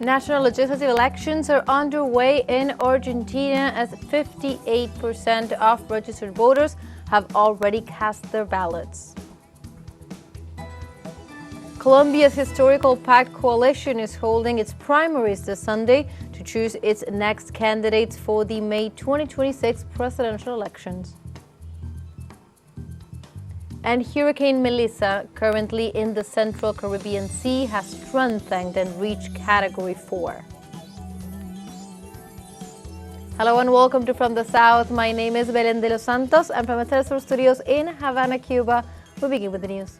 National legislative elections are underway in Argentina as 58% of registered voters have already cast their ballots. Colombia's historical pact coalition is holding its primaries this Sunday to choose its next candidates for the May 2026 presidential elections. And Hurricane Melissa, currently in the Central Caribbean Sea, has strengthened and reached Category 4. Hello and welcome to From the South. My name is Belén de los Santos. I'm from the teleSUR studios in Havana, Cuba. We begin with the news.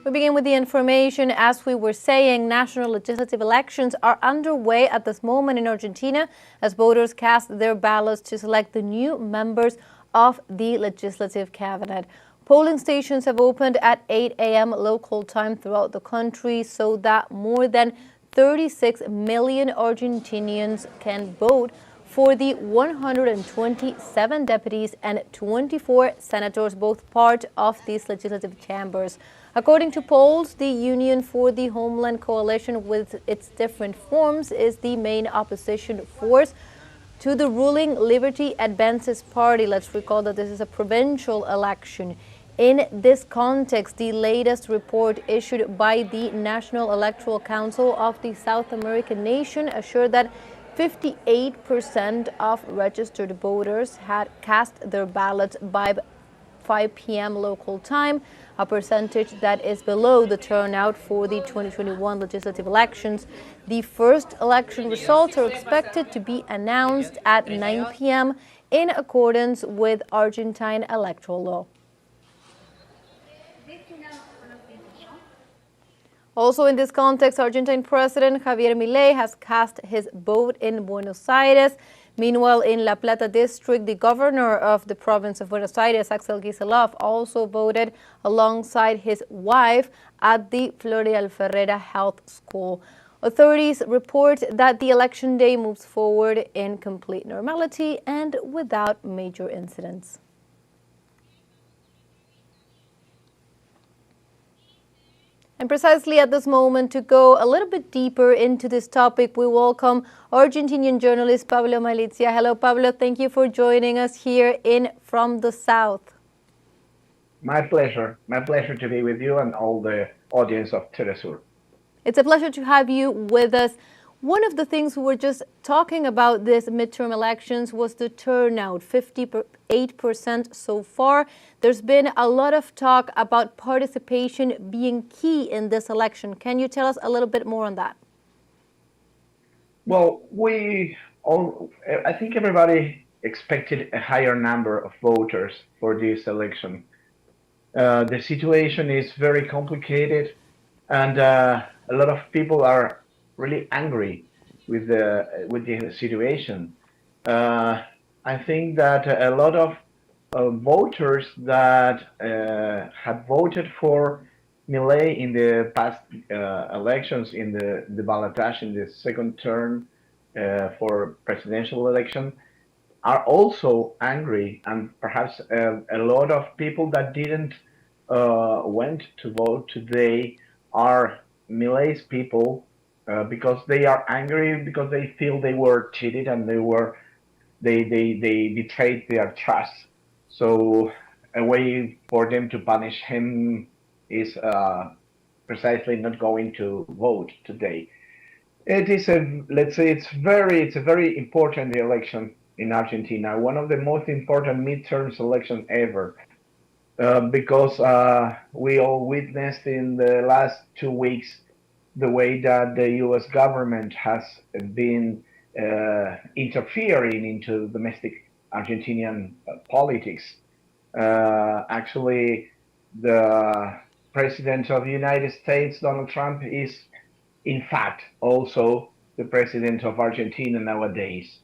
We begin with the information. As we were saying, national legislative elections are underway at this moment in Argentina as voters cast their ballots to select the new members of the legislative cabinet. Polling stations have opened at 8 a.m. local time throughout the country so that more than 36 million Argentinians can vote for the 127 deputies and 24 senators, both part of these legislative chambers. According to polls, the Union for the Homeland Coalition, with its different forms, is the main opposition force to the ruling Liberty Advances Party. Let's recall that this is a provincial election. In this context, the latest report issued by the National Electoral Council of the South American nation assured that 58% of registered voters had cast their ballots by 5 p.m. local time, a percentage that is below the turnout for the 2021 legislative elections. The first election results are expected to be announced at 9 p.m. in accordance with Argentine electoral law. Also in this context, Argentine President Javier Milei has cast his vote in Buenos Aires. Meanwhile, in La Plata district, the governor of the province of Buenos Aires, Axel Kicillof, also voted alongside his wife at the Floreal Ferreira Health School. Authorities report that the election day moves forward in complete normality and without major incidents. And precisely at this moment, to go a little bit deeper into this topic, we welcome Argentinian journalist Pablo Malizia. Hello, Pablo. Thank you for joining us here in From the South. My pleasure. My pleasure to be with you and all the audience of teleSUR. It's a pleasure to have you with us. One of the things we were just talking about this midterm elections was the turnout, 58% so far. There's been a lot of talk about participation being key in this election. Can you tell us a little bit more on that? Well, I think everybody expected a higher number of voters for this election. The situation is very complicated, and a lot of people are really angry with the situation. I think that a lot of voters that had voted for Milei in the past elections, in the ballotage in the second term for presidential election, are also angry, and perhaps a lot of people that didn't went to vote today are Milei's people. Because they are angry, because they feel they were cheated and they betrayed their trust. So a way for them to punish him is precisely not going to vote today. It is it's a very important election in Argentina, one of the most important midterms election ever, because we all witnessed in the last 2 weeks the way that the U.S. government has been interfering into domestic Argentinian politics. Actually, the President of the United States, Donald Trump, is in fact also the President of Argentina nowadays.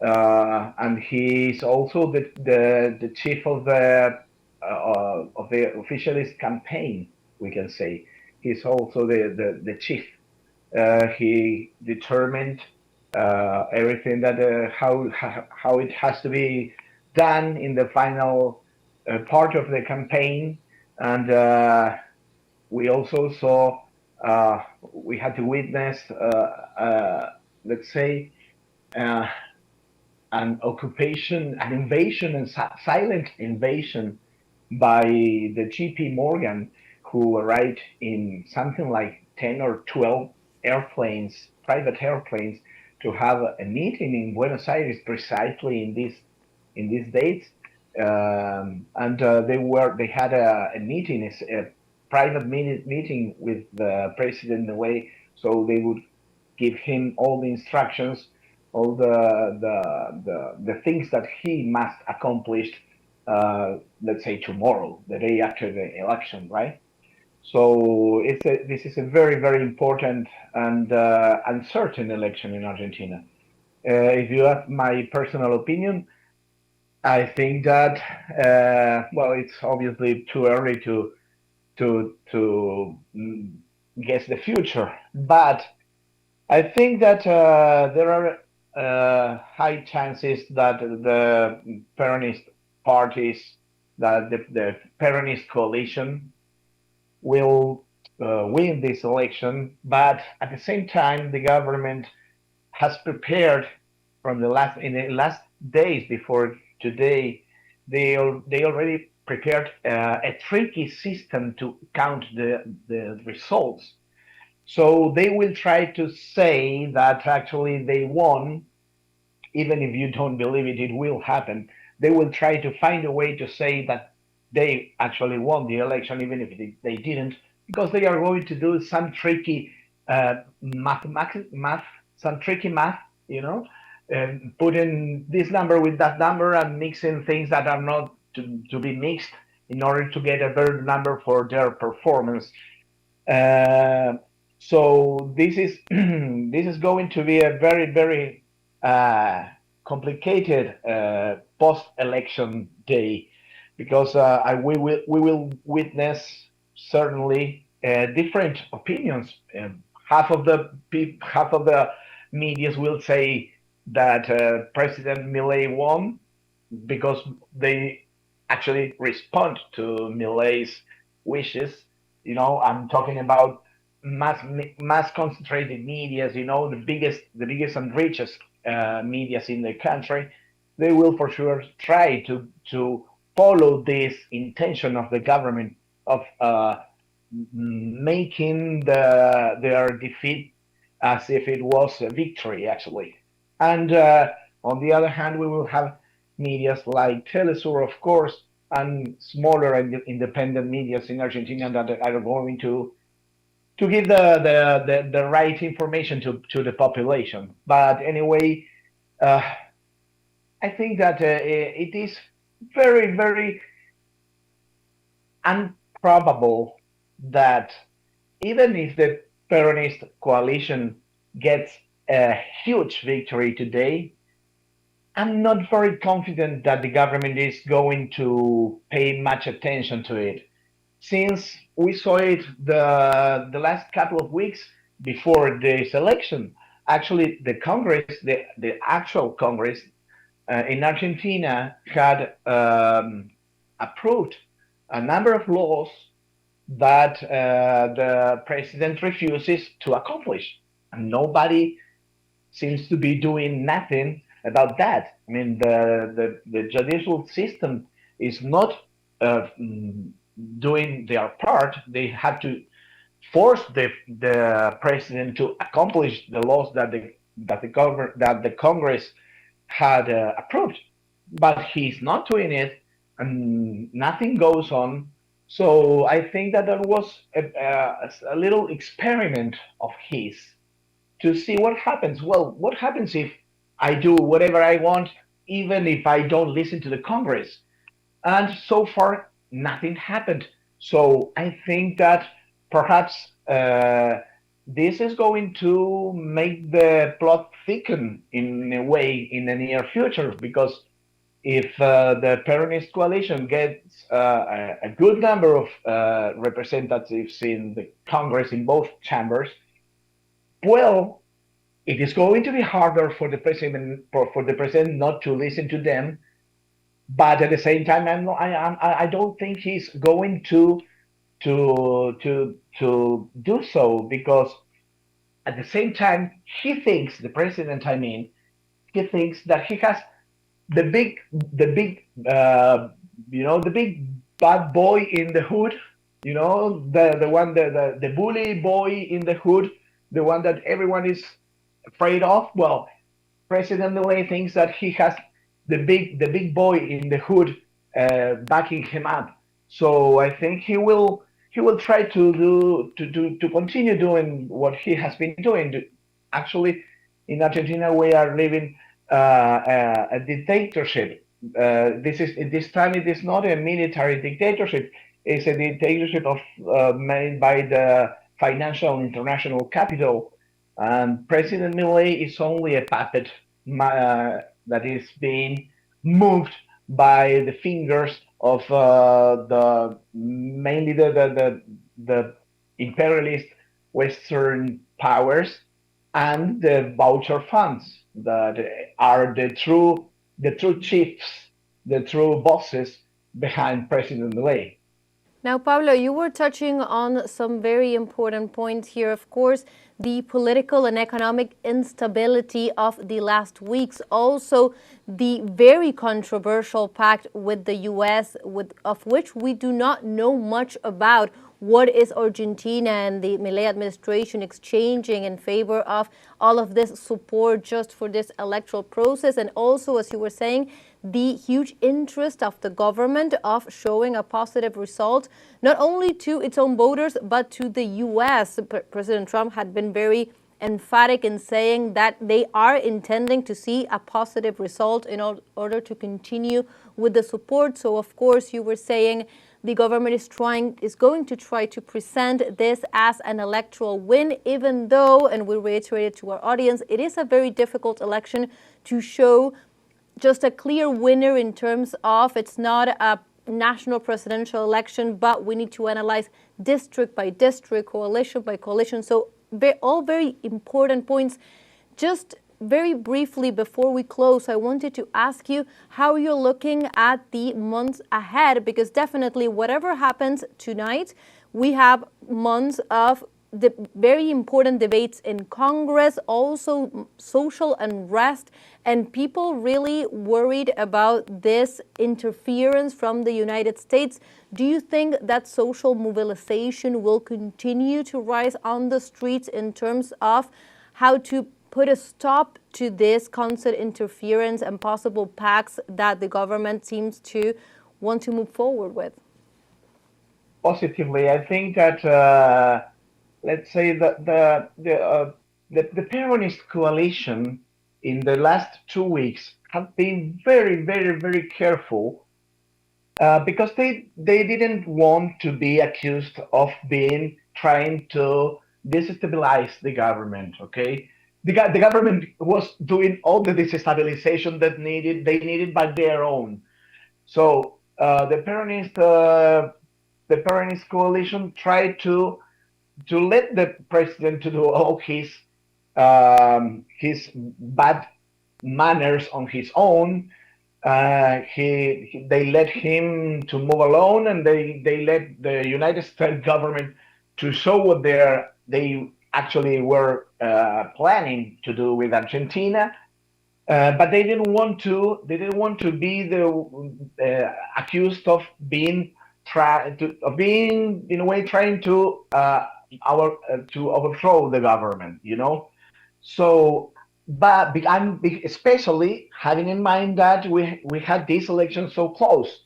And he is also the chief of the officialist campaign, we can say. He's also the chief. He determined everything that how it has to be done in the final part of the campaign, and we also saw we had to witness, let's say, uh, an occupation, an invasion, and silent invasion by the JP Morgan, who arrived in something like 10 or 12 airplanes, private airplanes, to have a meeting in Buenos Aires precisely in these dates. And they had a meeting, a private meeting with the president in a way, so they would give him all the instructions, all the things that he must accomplish, let's say tomorrow, the day after the election, right? So this is a very important and uncertain election in Argentina. If you ask my personal opinion, I think that well, it's obviously too early to guess the future, but I think that there are high chances that the Peronist parties, that the Peronist coalition will win this election. But at the same time, the government has prepared from the last days before today. They already prepared a tricky system to count the results. So they will try to say that actually they won, even if you don't believe it, it will happen. They will try to find a way to say that they actually won the election, even if they didn't, because they are going to do some tricky some tricky math, you know, putting this number with that number and mixing things that are not to be mixed in order to get a better number for their performance. Uh, so this is this is going to be a very uh, complicated post-election day, because we will witness certainly different opinions. Half of the medias will say that President Milei won because they actually respond to Milei's wishes. You know, I'm talking about mass concentrated medias. You know, the biggest and richest medias in the country. They will for sure try to follow this intention of the government of making their defeat as if it was a victory, actually. And on the other hand, we will have medias like teleSUR, of course, and smaller and independent medias in Argentina that are going to give the right information to the population. But anyway, uh, I think that it is very improbable that even if the Peronist coalition gets a huge victory today, I'm not very confident that the government is going to pay much attention to it, since we saw it the last couple of weeks before this election. Actually, the Congress, the actual Congress in Argentina had approved a number of laws that the president refuses to accomplish, and nobody seems to be doing nothing about that. I mean, the judicial system is not doing their part. They have to force the president to accomplish the laws that the Congress had approved, but he's not doing it, and nothing goes on. So I think that there was a little experiment of his to see what happens. Well, what happens if I do whatever I want, even if I don't listen to the Congress? And so far, nothing happened. So I think that perhaps this is going to make the plot thicken in a way in the near future, because if the Peronist coalition gets a good number of representatives in the Congress in both chambers, well, It is going to be harder for the president not to listen to them, but at the same time, I don't think he's going to do so, because at the same time he thinks, the president, I mean, he thinks that he has the big bad boy in the hood, the bully boy in the hood, the one that everyone is afraid of. Well, President Milei thinks that he has the big boy in the hood backing him up. So I think he will try to continue doing what he has been doing. Actually, in Argentina, we are living a dictatorship. This time it is not a military dictatorship. It's a dictatorship made by the financial international capital, and President Milei is only a puppet that is being moved by the fingers of the mainly the imperialist Western powers and the voucher funds that are the true chiefs, the true bosses behind President Milei. Now, Pablo, you were touching on some very important points here. Of course, the political and economic instability of the last weeks, also the very controversial pact with the U.S., of which we do not know much about. What is Argentina and the Milei administration exchanging in favor of all of this support just for this electoral process? And also, as you were saying, the huge interest of the government of showing a positive result, not only to its own voters, but to the U.S. President Trump had been very emphatic in saying that they are intending to see a positive result in order to continue with the support. So, of course, you were saying the government is going to try to present this as an electoral win, even though, and we reiterated to our audience, it is a very difficult election to show just a clear winner in terms of it's not a national presidential election, but we need to analyze district by district, coalition by coalition. So all very important points. Just very briefly before we close, I wanted to ask you how you're looking at the months ahead, because definitely whatever happens tonight, we have months of the very important debates in Congress, also social unrest, and people really worried about this interference from the United States. Do you think that social mobilization will continue to rise on the streets in terms of how to put a stop to this constant interference and possible pacts that the government seems to want to move forward with? Positively, I think that let's say that the Peronist coalition in the last 2 weeks have been very, very, very careful because they didn't want to be accused of being trying to destabilize the government. Okay, the government was doing all the destabilization that they needed by their own. So the Peronist coalition tried to let the president to do all his bad manners on his own. They let him to move alone, and they let the United States government to show what they actually were planning to do with Argentina. But they didn't want to be accused of being in a way trying to overthrow the government, So, but I'm especially having in mind that we had this election so close.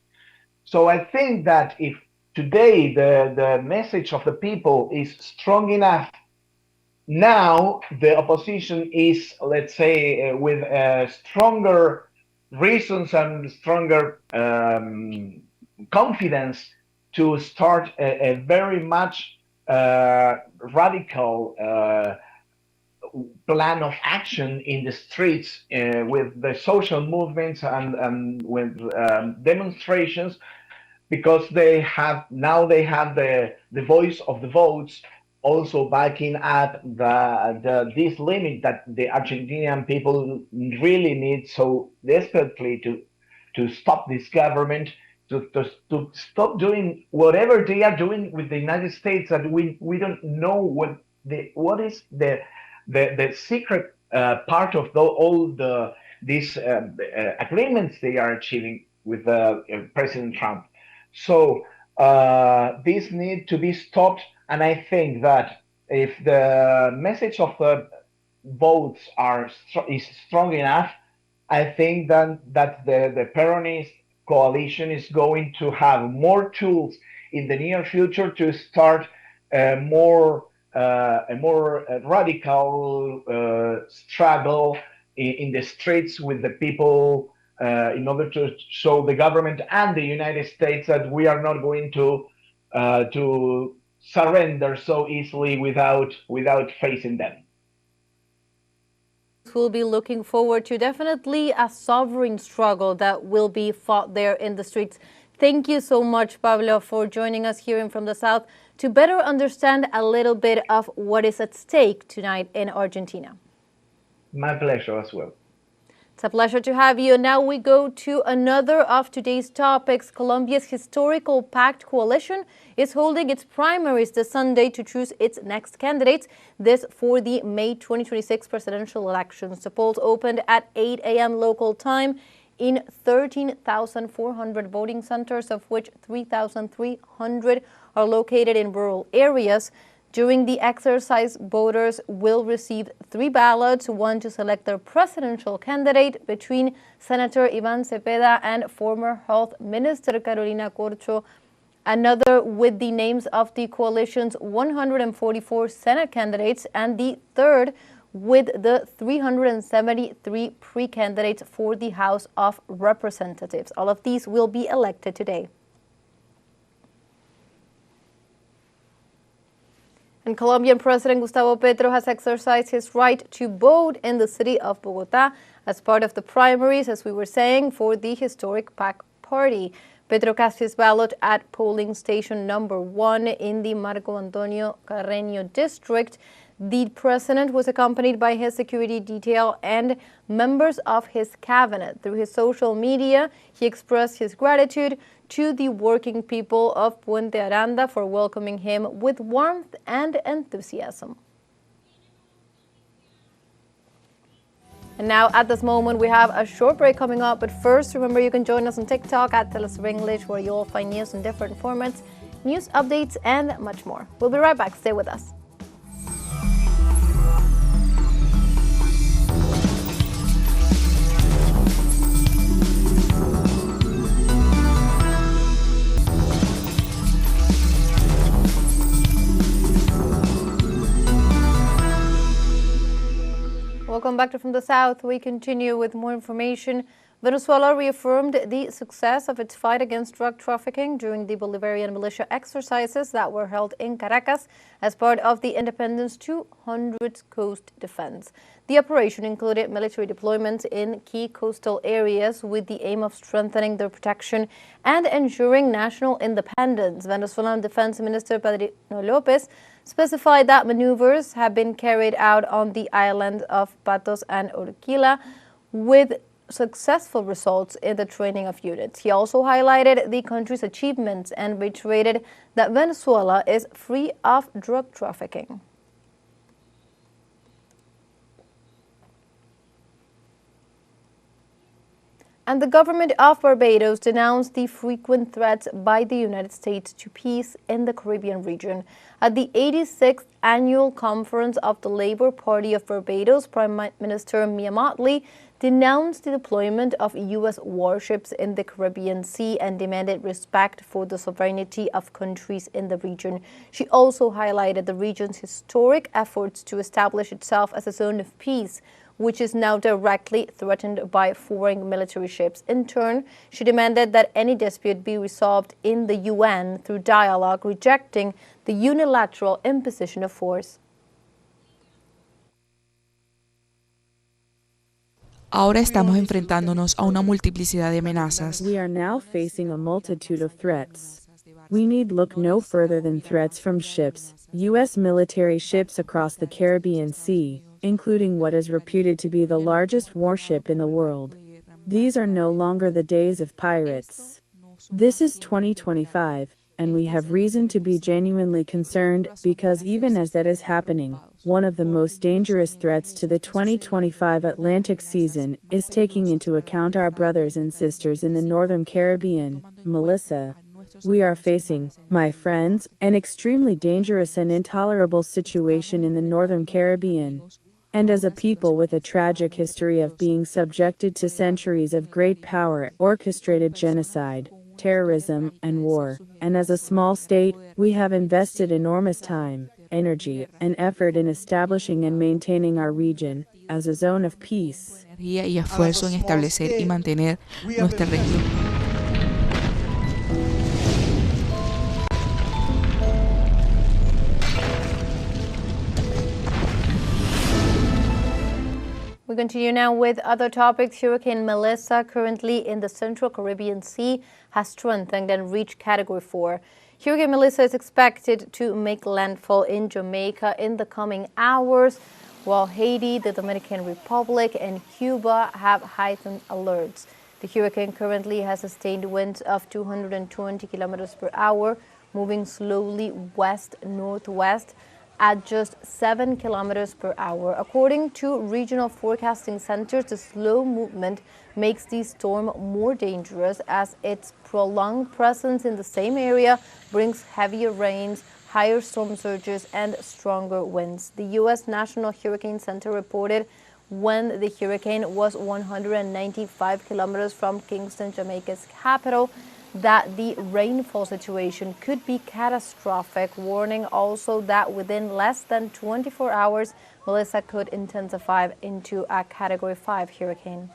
So I think that if today the message of the people is strong enough, now the opposition is, let's say, with stronger reasons and stronger confidence to start a very much radical plan of action in the streets with the social movements and with demonstrations, because they have the voice of the votes, also backing up this limit that the Argentinian people really need so desperately to stop this government, to stop doing whatever they are doing with the United States, that we don't know what is the secret part of all these agreements they are achieving with President Trump. So this need to be stopped, and I think that if the message of the votes is strong enough, I think that the Peronist coalition is going to have more tools in the near future to start a more radical struggle in the streets with the people in order to show the government and the United States that we are not going to surrender so easily without facing them. We'll be looking forward to definitely a sovereign struggle that will be fought there in the streets. Thank you so much, Pablo, for joining us here from the South to better understand a little bit of what is at stake tonight in Argentina. My pleasure as well. It's a pleasure to have you. And now we go to another of today's topics. Colombia's historical pact coalition is holding its primaries this Sunday to choose its next candidates. This for the May 2026 presidential elections. The polls opened at 8 a.m. local time in 13,400 voting centers, of which 3,300 are located in rural areas. During the exercise, voters will receive 3 ballots, one to select their presidential candidate between Senator Iván Cepeda and former Health Minister Carolina Corcho, another with the names of the coalition's 144 Senate candidates, and the third with the 373 pre-candidates for the House of Representatives. All of these will be elected today. And Colombian President Gustavo Petro has exercised his right to vote in the city of Bogotá as part of the primaries, as we were saying, for the historic PAC party. Petro cast his ballot at polling station number 1 in the Marco Antonio Carreño district. The president was accompanied by his security detail and members of his cabinet. Through his social media, he expressed his gratitude to the working people of Puente Aranda for welcoming him with warmth and enthusiasm. And now, at this moment, we have a short break coming up. But first, remember you can join us on TikTok at teleSUR English, where you'll find news in different formats, news updates, and much more. We'll be right back. Stay with us. Welcome back to From the South. We continue with more information. Venezuela reaffirmed the success of its fight against drug trafficking during the Bolivarian militia exercises that were held in Caracas as part of the Independence 200 Coast Defense. The operation included military deployments in key coastal areas with the aim of strengthening their protection and ensuring national independence. Venezuelan Defense Minister Pedro Lopez specified that maneuvers have been carried out on the island of Patos and Orquila with successful results in the training of units. He also highlighted the country's achievements and reiterated that Venezuela is free of drug trafficking. And the government of Barbados denounced the frequent threats by the United States to peace in the Caribbean region. At the 86th annual conference of the Labour Party of Barbados, Prime Minister Mia Mottley denounced the deployment of U.S. warships in the Caribbean Sea and demanded respect for the sovereignty of countries in the region. She also highlighted the region's historic efforts to establish itself as a zone of peace, which is now directly threatened by foreign military ships. In turn, she demanded that any dispute be resolved in the UN through dialogue, rejecting the unilateral imposition of force. Ahora estamos enfrentándonos a una multiplicidad de amenazas. We are now facing a multitude of threats. we need look no further than threats from ships, U.S. military ships across the Caribbean Sea, including what is reputed to be the largest warship in the world. These are no longer the days of pirates. This is 2025, and we have reason to be genuinely concerned because even as that is happening, one of the most dangerous threats to the 2025 Atlantic season is taking into account our brothers and sisters in the Northern Caribbean. Melissa, we are facing, my friends, an extremely dangerous and intolerable situation in the Northern Caribbean. And as a people with a tragic history of being subjected to centuries of great power, orchestrated genocide, terrorism, and war, and as a small state, we have invested enormous time, energy, and effort in establishing and maintaining our region as a zone of peace. Y esfuerzo en establecer y mantener nuestra región. We continue now with other topics. Hurricane Melissa, currently in the Central Caribbean Sea, has strengthened and reached Category 4. Hurricane Melissa is expected to make landfall in Jamaica in the coming hours, while Haiti, the Dominican Republic, and Cuba have heightened alerts. The hurricane currently has sustained winds of 220 kilometers per hour, moving slowly west-northwest at just 7 kilometers per hour. According to regional forecasting centers, the slow movement makes the storm more dangerous as its prolonged presence in the same area brings heavier rains, higher storm surges, and stronger winds. The U.S. National Hurricane Center reported when the hurricane was 195 kilometers from Kingston, Jamaica's capital, that the rainfall situation could be catastrophic, warning also that within less than 24 hours, Melissa could intensify into a Category 5 hurricane.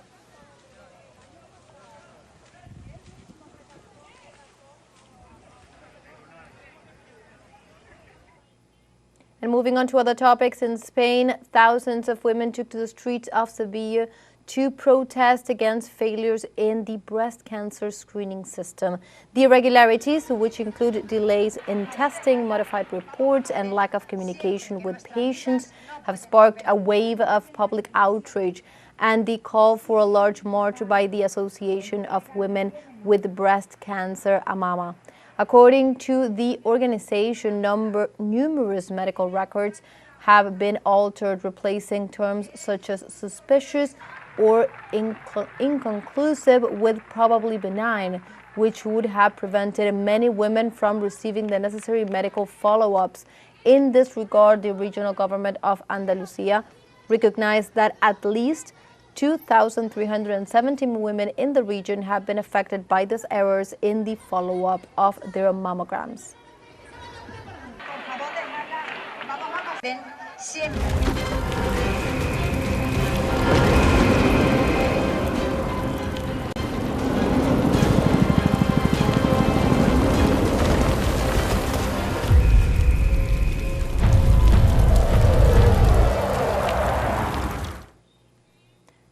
And moving on to other topics, in Spain, thousands of women took to the streets of Seville to protest against failures in the breast cancer screening system. The irregularities, which include delays in testing, modified reports, and lack of communication with patients, have sparked a wave of public outrage and the call for a large march by the Association of Women with Breast Cancer, AMAMA. According to the organization, numerous medical records have been altered, replacing terms such as suspicious or inconclusive with probably benign, which would have prevented many women from receiving the necessary medical follow-ups. In this regard, the regional government of Andalusia recognized that at least 2,317 women in the region have been affected by these errors in the follow-up of their mammograms.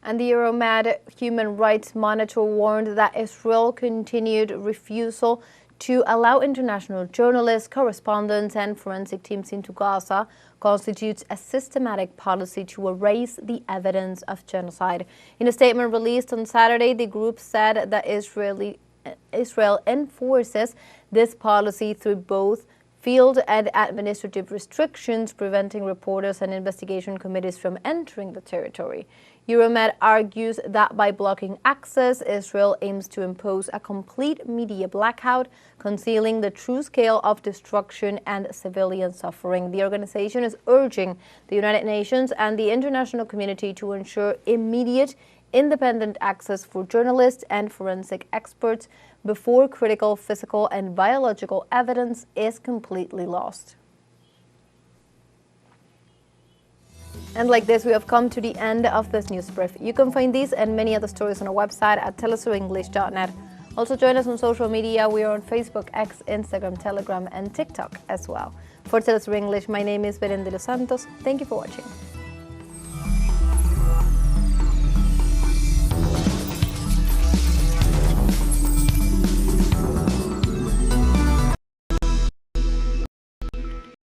And the Euromed Human Rights Monitor warned that Israel's continued refusal to allow international journalists, correspondents, and forensic teams into Gaza constitutes a systematic policy to erase the evidence of genocide. In a statement released on Saturday, the group said that Israel enforces this policy through both field and administrative restrictions, preventing reporters and investigation committees from entering the territory. Euromed argues that by blocking access, Israel aims to impose a complete media blackout, concealing the true scale of destruction and civilian suffering. The organization is urging the United Nations and the international community to ensure immediate, independent access for journalists and forensic experts before critical physical and biological evidence is completely lost. And like this, we have come to the end of this news brief. You can find these and many other stories on our website at telesurenglish.net. Also join us on social media. We are on Facebook, X, Instagram, Telegram, and TikTok as well. For TeleSUR English, my name is Belen de los Santos. Thank you for watching.